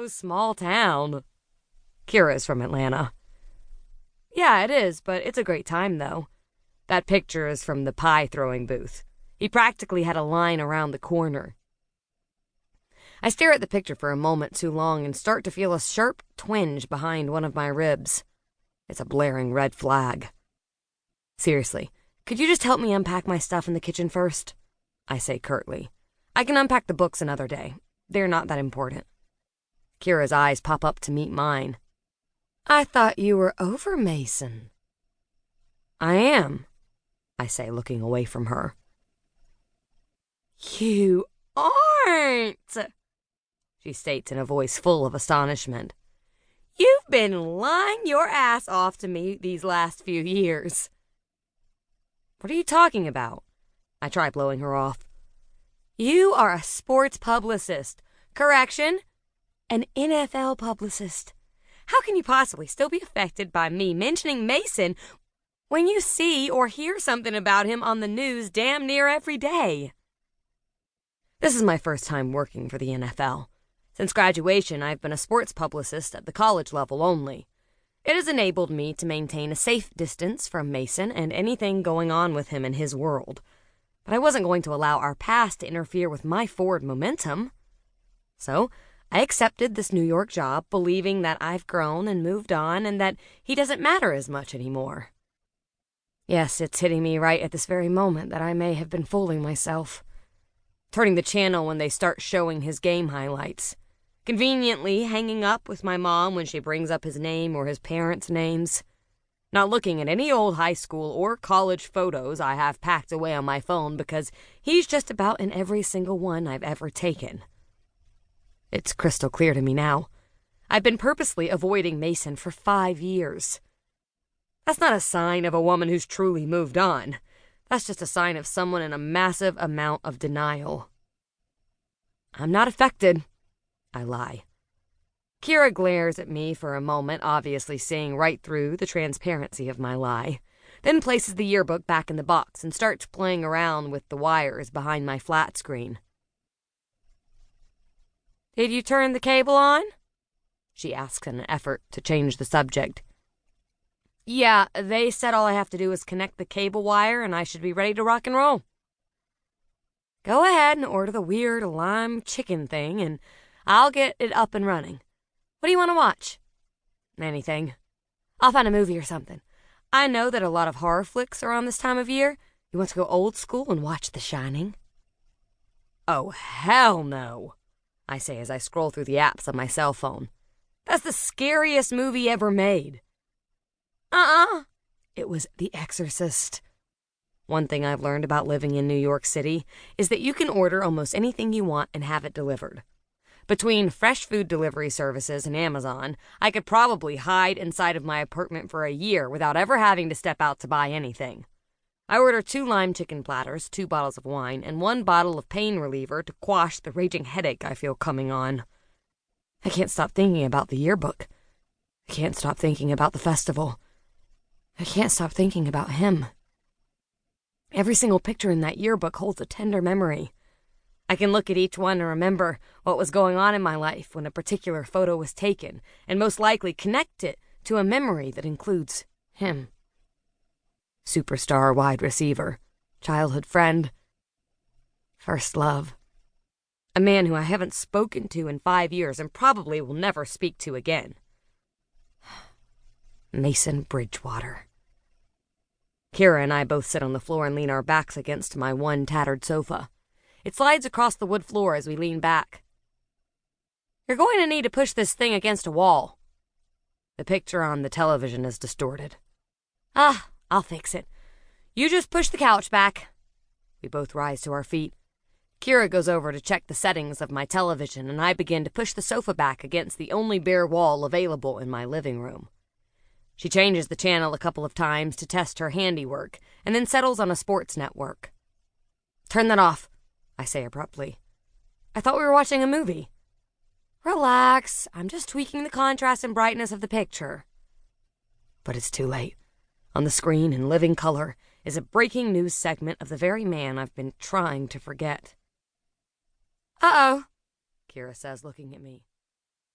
so small town. Kira's from Atlanta. Yeah, it is, but it's a great time, though. That picture is from the pie-throwing booth. He practically had a line around the corner. I stare at the picture for a moment too long and start to feel a sharp twinge behind one of my ribs. It's a blaring red flag. Seriously, could you just help me unpack my stuff in the kitchen first? I say curtly. I can unpack the books another day. They're not that important. Kira's eyes pop up to meet mine. I thought you were over Mason. I am, I say, looking away from her. You aren't, she states in a voice full of astonishment. You've been lying your ass off to me these last few years. What are you talking about? I try blowing her off. You are a sports publicist. Correction, an NFL publicist. How can you possibly still be affected by me mentioning Mason when you see or hear something about him on the news damn near every day? This is my first time working for the NFL. Since graduation, I've been a sports publicist at the college level only. It has enabled me to maintain a safe distance from Mason and anything going on with him in his world. But I wasn't going to allow our past to interfere with my forward momentum. So, I accepted this New York job, believing that I've grown and moved on and that he doesn't matter as much anymore. Yes, it's hitting me right at this very moment that I may have been fooling myself. Turning the channel when they start showing his game highlights. Conveniently hanging up with my mom when she brings up his name or his parents' names. Not looking at any old high school or college photos I have packed away on my phone because he's just about in every single one I've ever taken. It's crystal clear to me now. I've been purposely avoiding Mason for 5 years. That's not a sign of a woman who's truly moved on. That's just a sign of someone in a massive amount of denial. I'm not affected, I lie. Kira glares at me for a moment, obviously seeing right through the transparency of my lie, then places the yearbook back in the box and starts playing around with the wires behind my flat screen. Did you turn the cable on? She asks in an effort to change the subject. Yeah, they said all I have to do is connect the cable wire and I should be ready to rock and roll. Go ahead and order the weird lime chicken thing and I'll get it up and running. What do you want to watch? Anything. I'll find a movie or something. I know that a lot of horror flicks are on this time of year. You want to go old school and watch The Shining? Oh, hell no, I say as I scroll through the apps on my cell phone. That's the scariest movie ever made. It was The Exorcist. One thing I've learned about living in New York City is that you can order almost anything you want and have it delivered. Between fresh food delivery services and Amazon, I could probably hide inside of my apartment for a year without ever having to step out to buy anything. I order 2 lime chicken platters, 2 bottles of wine, and 1 bottle of pain reliever to quash the raging headache I feel coming on. I can't stop thinking about the yearbook. I can't stop thinking about the festival. I can't stop thinking about him. Every single picture in that yearbook holds a tender memory. I can look at each one and remember what was going on in my life when a particular photo was taken, and most likely connect it to a memory that includes him. Superstar wide receiver, childhood friend, first love. A man who I haven't spoken to in 5 years and probably will never speak to again. Mason Bridgewater. Kira and I both sit on the floor and lean our backs against my one tattered sofa. It slides across the wood floor as we lean back. You're going to need to push this thing against a wall. The picture on the television is distorted. I'll fix it. You just push the couch back. We both rise to our feet. Kira goes over to check the settings of my television, and I begin to push the sofa back against the only bare wall available in my living room. She changes the channel a couple of times to test her handiwork, and then settles on a sports network. Turn that off, I say abruptly. I thought we were watching a movie. Relax, I'm just tweaking the contrast and brightness of the picture. But it's too late. On the screen in living color is a breaking news segment of the very man I've been trying to forget. Uh-oh, Kira says, looking at me.